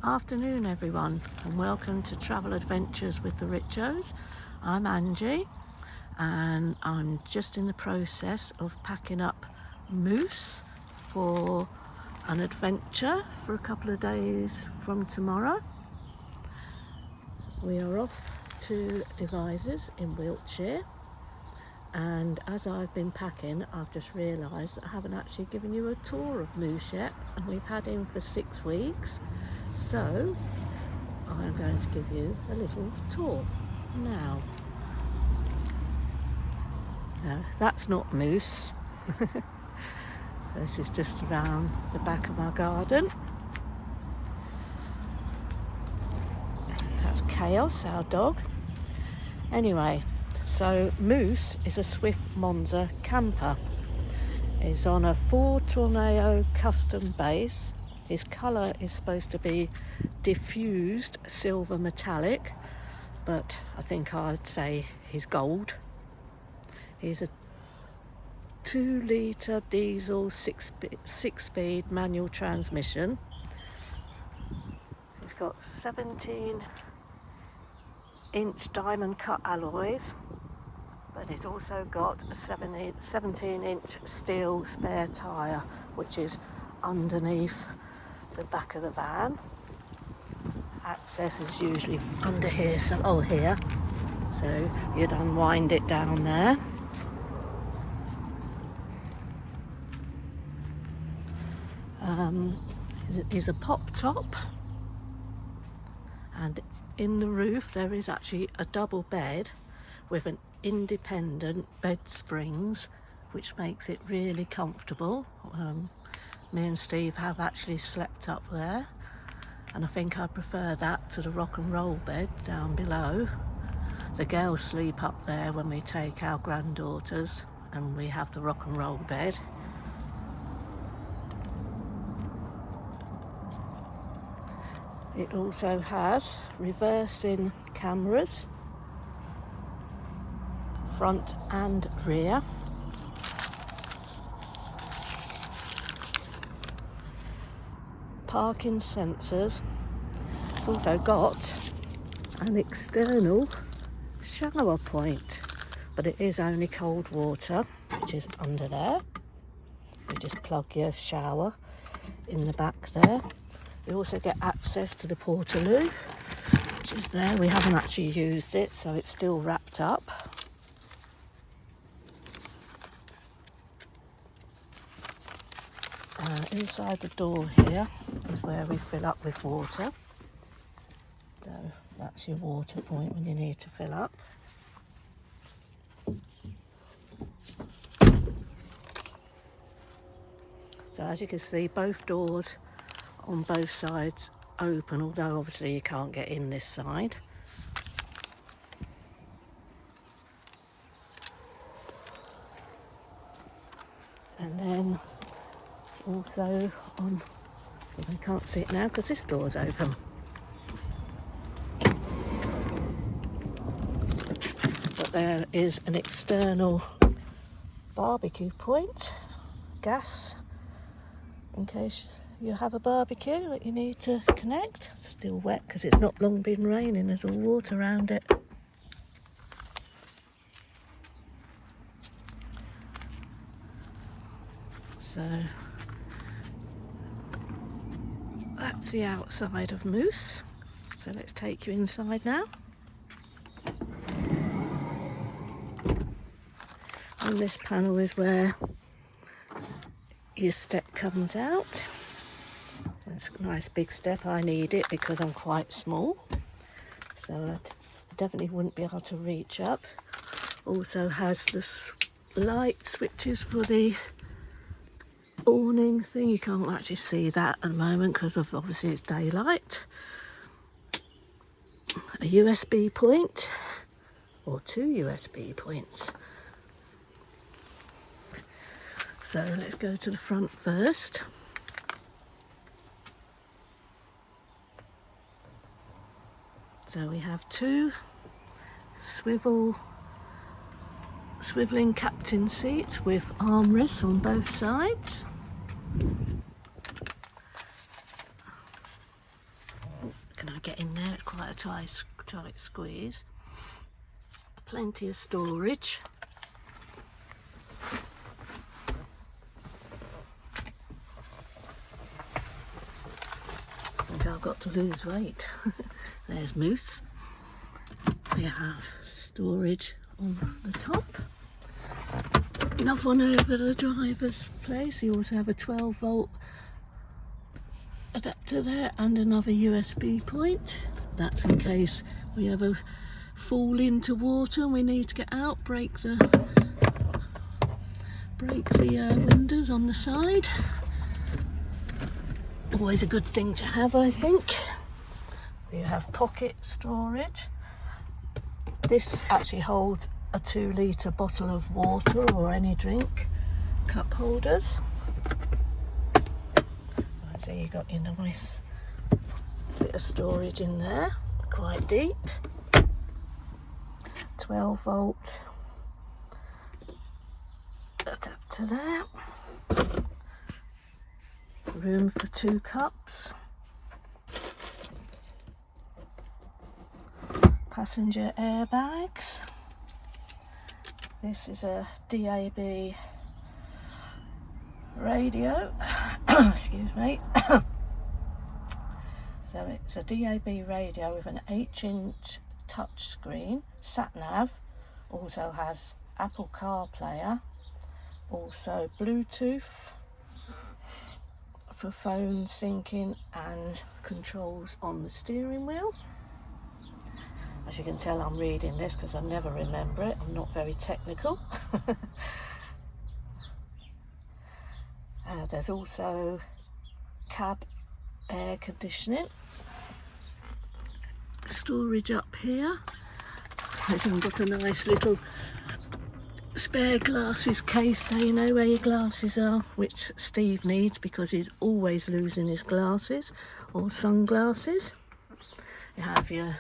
Afternoon everyone, and welcome to Travel Adventures with the Richos. I'm Angie and I'm just in the process of packing up Moose for an adventure for a couple of days from tomorrow. We are off to Devizes in Wiltshire, and as I've been packing I've just realised that I haven't actually given you a tour of Moose yet, and we've had him for 6 weeks. So I'm going to give you a little tour now. No, that's not Moose. This is just around the back of our garden. That's Chaos, our dog. Anyway, so Moose is a Swift Monza camper. He's on a Ford Tornado custom base. His colour is supposed to be diffused silver metallic, but I think I'd say he's gold. He's a 2-litre diesel 6-speed manual transmission. He's got 17-inch diamond cut alloys, but he's also got a 17-inch steel spare tyre, which is underneath the back of the van. Access is usually under here, here, so you'd unwind it down there. Is a pop top, and in the roof there is actually a double bed with an independent bed springs, which makes it really comfortable. Me and Steve have actually slept up there, and I think I prefer that to the rock and roll bed down below. The girls sleep up there when we take our granddaughters, and we have the rock and roll bed. It also has reversing cameras, front and rear. Parking sensors. It's also got an external shower point, but it is only cold water, which is under there. You just plug your shower in the back there. You also get access to the portaloo, which is there. We haven't actually used it, so it's still wrapped up. Inside the door here is where we fill up with water. So that's your water point when you need to fill up. So as you can see, both doors on both sides open, although obviously you can't get in this side. And then also on, well, I can't see it now because this door's open. But there is an external barbecue point, gas, in case you have a barbecue that you need to connect. It's still wet because it's not long been raining, there's all water around it. So that's the outside of Moose. So let's take you inside now. And this panel is where your step comes out. It's a nice big step. I need it because I'm quite small, so I definitely wouldn't be able to reach up. Also has the light switches for the awning thing. You can't actually see that at the moment because of obviously it's daylight. A USB point, or 2 USB points. So let's go to the front first. So we have 2 swivelling captain seats with armrests on both sides. to get in there. It's quite a tight squeeze. Plenty of storage. I think I've got to lose weight. There's Moose. We have storage on the top. Another one over the driver's place. You also have a 12-volt adapter there and another USB point. That's in case we ever fall into water and we need to get out. Break the windows on the side. Always a good thing to have, I think. We have pocket storage. This actually holds a 2-litre bottle of water or any drink. Cup holders. So you've got your nice bit of storage in there, quite deep. 12-volt adapter there. Room for 2 cups. Passenger airbags. This is a DAB radio. Excuse me. So it's a DAB radio with an 8-inch touchscreen. Sat nav. Also has Apple CarPlay. Also Bluetooth for phone syncing and controls on the steering wheel. As you can tell, I'm reading this because I never remember it. I'm not very technical. There's also cab air conditioning. Storage up here. I've even got a nice little spare glasses case so you know where your glasses are, which Steve needs because he's always losing his glasses or sunglasses. You have your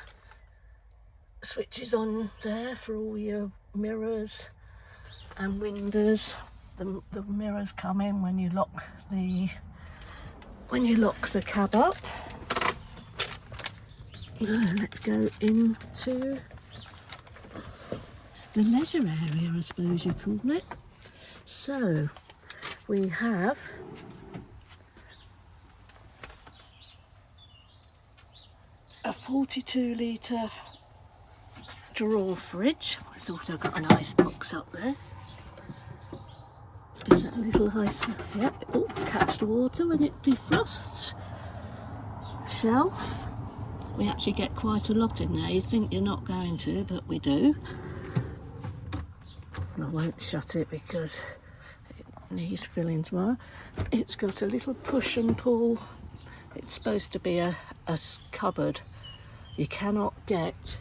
switches on there for all your mirrors and windows. The mirrors come in when you lock the cab up. Let's go into the leisure area, I suppose you call it. So we have a 42-litre drawer fridge. It's also got an ice box up there. Is that a little ice? Yep. Oh, catch the water when it defrosts. Shelf. We actually get quite a lot in there. You think you're not going to, but we do. I won't shut it because it needs filling tomorrow. It's got a little push and pull. It's supposed to be a cupboard. You cannot get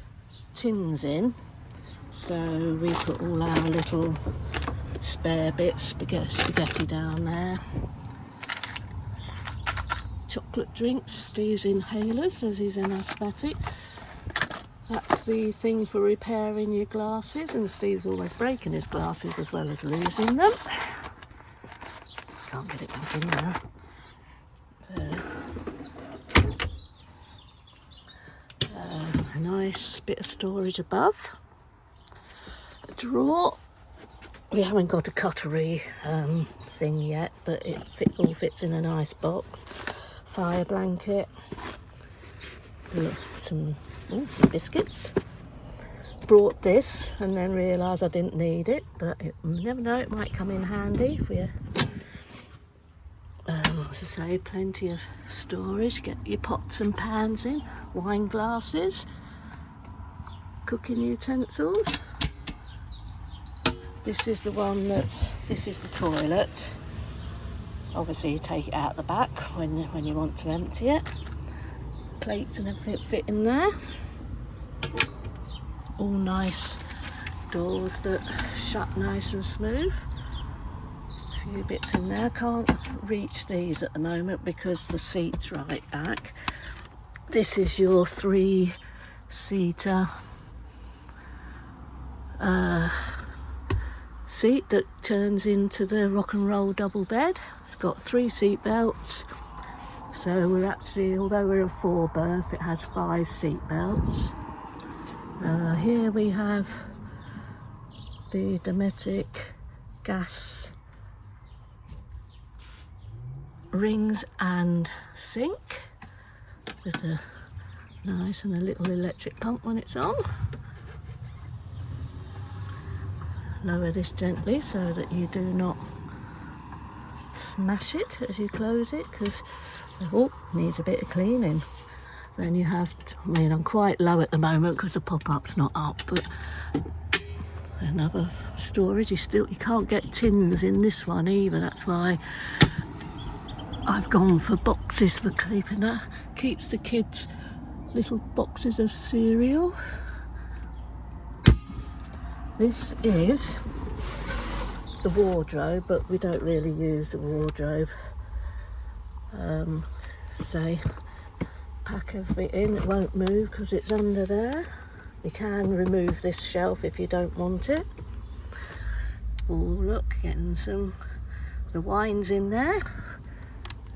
tins in, so we put all our little spare bits, spaghetti down there. Chocolate drinks, Steve's inhalers as he's an asthmatic. That's the thing for repairing your glasses, and Steve's always breaking his glasses as well as losing them. Can't get it back in there. A nice bit of storage above. A drawer. We haven't got a cutlery thing yet, but it all fits in a nice box. Fire blanket. Some biscuits. Brought this and then realised I didn't need it, but you never know, it might come in handy if we as I say, plenty of storage. Get your pots and pans in, wine glasses, cooking utensils. This is the one this is the toilet. Obviously you take it out the back when you want to empty it. Plates and everything fit in there. All nice doors that shut nice and smooth. A few bits in there. Can't reach these at the moment because the seat's right back. This is your 3-seater seat that turns into the rock and roll double bed. It's got 3 seat belts, So we're actually, although we're a 4-berth, it has 5 seat belts. Here we have the Dometic gas rings and sink with a nice and a little electric pump when it's on. Lower this gently so that you do not smash it as you close it, because needs a bit of cleaning. Then you have I'm quite low at the moment because the pop-up's not up, but another storage. You can't get tins in this one either. That's why I've gone for boxes for keeping that. Keeps the kids little boxes of cereal. This is the wardrobe, but we don't really use the wardrobe. Say, pack everything in, it won't move because it's under there. You can remove this shelf if you don't want it. Oh look, getting the wines in there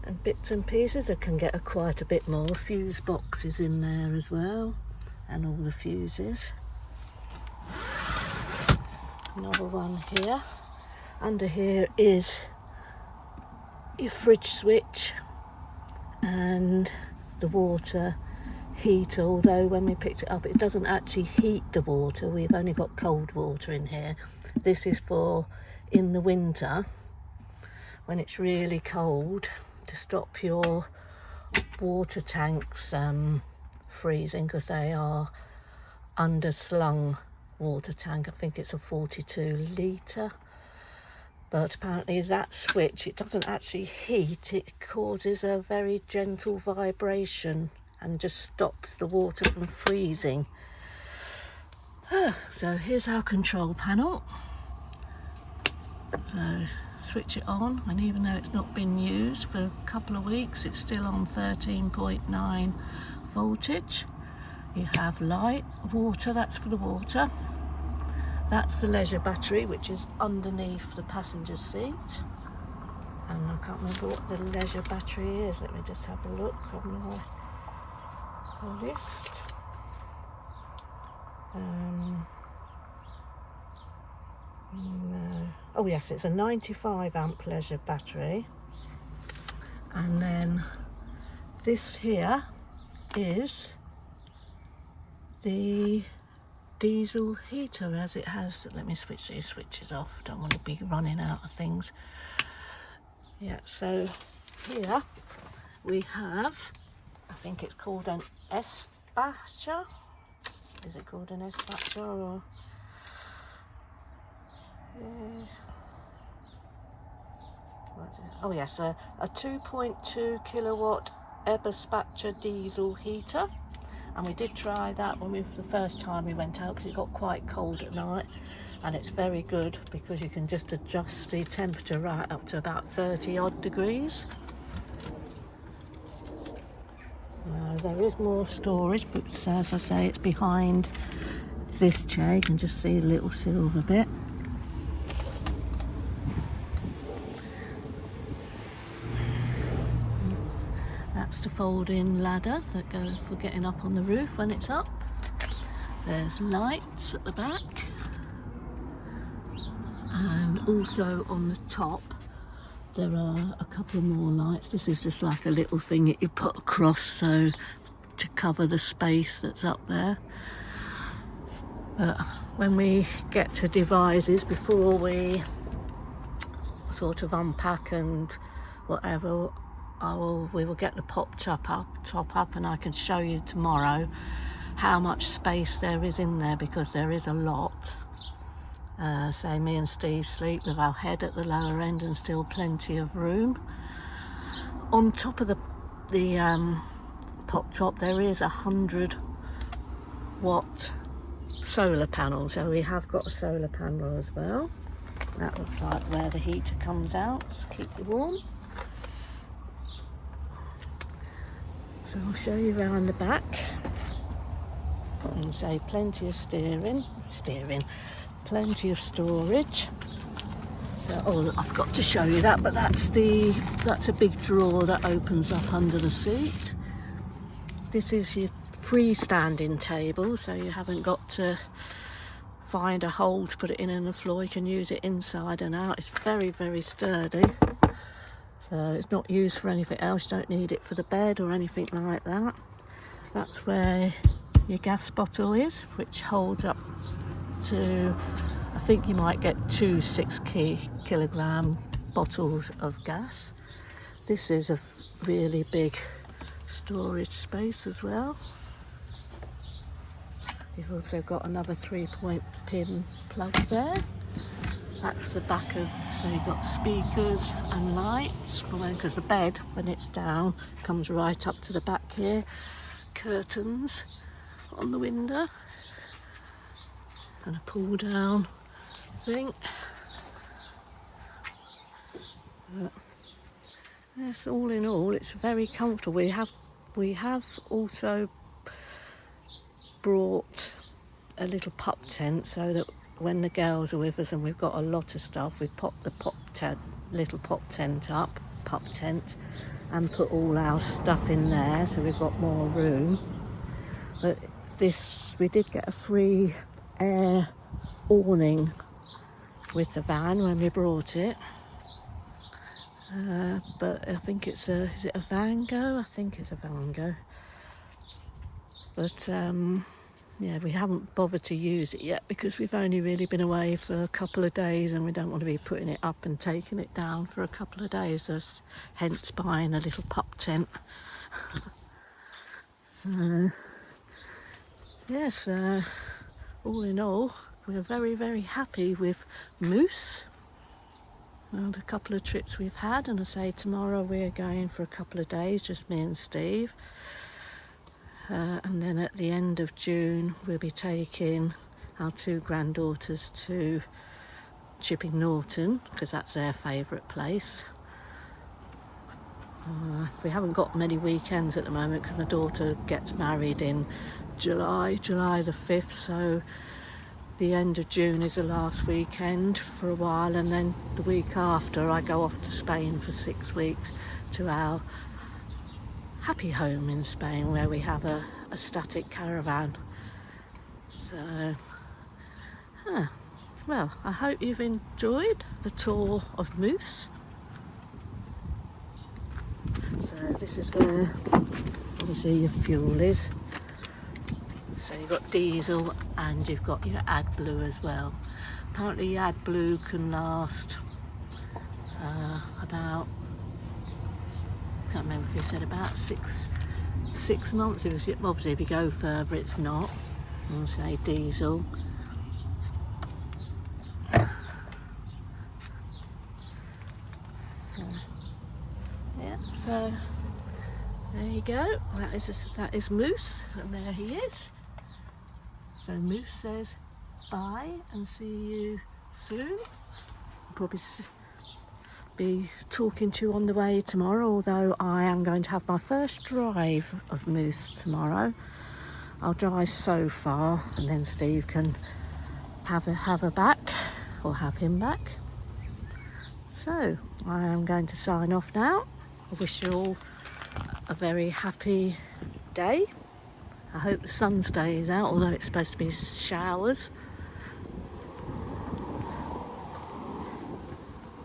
and bits and pieces. I can get quite a bit more. Fuse boxes in there as well, and all the fuses. Another one here. Under here is your fridge switch and the water heater, although when we picked it up it doesn't actually heat the water. We've only got cold water in here. This is for in the winter when it's really cold, to stop your water tanks freezing, because they are underslung water tank. I think it's a 42 litre. But apparently that switch, it doesn't actually heat, it causes a very gentle vibration and just stops the water from freezing. So here's our control panel. So switch it on, and even though it's not been used for a couple of weeks, it's still on 13.9 voltage. You have light, water, that's for the water. That's the leisure battery, which is underneath the passenger seat. And I can't remember what the leisure battery is. Let me just have a look on the list. No. Oh yes, it's a 95 amp leisure battery. And then this here is the diesel heater, as it has. Let me switch these switches off, don't want to be running out of things. Yeah, so here we have, I think it's called an S-Batcher. Is it called an S-Batcher or? Yeah. What is it? Oh yes, a 2.2 kilowatt Eberspacher diesel heater. And we did try that when the first time we went out, because it got quite cold at night, and it's very good because you can just adjust the temperature right up to about 30 odd degrees. Now there is more storage, but as I say, it's behind this chair. You can just see the little silver bit. That's the fold-in ladder that goes for getting up on the roof when it's up. There's lights at the back, and also on the top there are a couple more lights. This is just like a little thing that you put across so to cover the space that's up there. But when we get to devices, before we sort of unpack and whatever, we will get the top up, and I can show you tomorrow how much space there is in there, because there is a lot. Say me and Steve sleep with our head at the lower end and still plenty of room. On top of the pop top there is 100 watt solar panel, so we have got a solar panel as well. That looks like where the heater comes out to keep you warm. So I'll show you around the back, and say plenty of steering, plenty of storage. So, oh, I've got to show you that, but that's a big drawer that opens up under the seat. This is your freestanding table, so you haven't got to find a hole to put it in on the floor. You can use it inside and out. It's very, very sturdy. So it's not used for anything else. You don't need it for the bed or anything like that. That's where your gas bottle is, which holds up to, I think you might get 2 6-kilogram bottles of gas. This is a really big storage space as well. You've also got another 3-point pin plug there. That's the back of, so you've got speakers and lights, because the bed, when it's down, comes right up to the back here. Curtains on the window and a pull down thing. But yes, all in all, it's very comfortable. We have also brought a little pup tent so that when the girls are with us and we've got a lot of stuff, we pop the little pup tent, and put all our stuff in there, so we've got more room. But we did get a free air awning with the van when we brought it. But I think is it a Vango? I think it's a Vango. But yeah, we haven't bothered to use it yet because we've only really been away for a couple of days and we don't want to be putting it up and taking it down for a couple of days, hence buying a little pup tent. So yes, all in all, we're very, very happy with Moose and a couple of trips we've had. And I say tomorrow we're going for a couple of days, just me and Steve. And then at the end of June we'll be taking our 2 granddaughters to Chipping Norton because that's their favourite place. We haven't got many weekends at the moment because my daughter gets married in July the 5th, so the end of June is the last weekend for a while, and then the week after I go off to Spain for 6 weeks to our happy home in Spain where we have a static caravan. So well, I hope you've enjoyed the tour of Moose. So this is where obviously your fuel is. So you've got diesel and you've got your AdBlue as well. Apparently your AdBlue can last about, I can't remember if he said about six months. Obviously if you go further it's not. I'll say diesel. Yeah, so there you go. That is Moose, and there he is. So Moose says bye and see you soon. I'll probably be talking to you on the way tomorrow, although I am going to have my first drive of Moose tomorrow. I'll drive so far and then Steve can have her back, or have him back. So I am going to sign off now. I wish you all a very happy day. I hope the sun stays out, although it's supposed to be showers.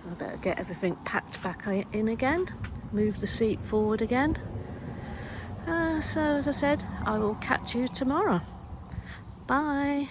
I better get everything packed back in again, move the seat forward again. So as I said, I will catch you tomorrow. Bye.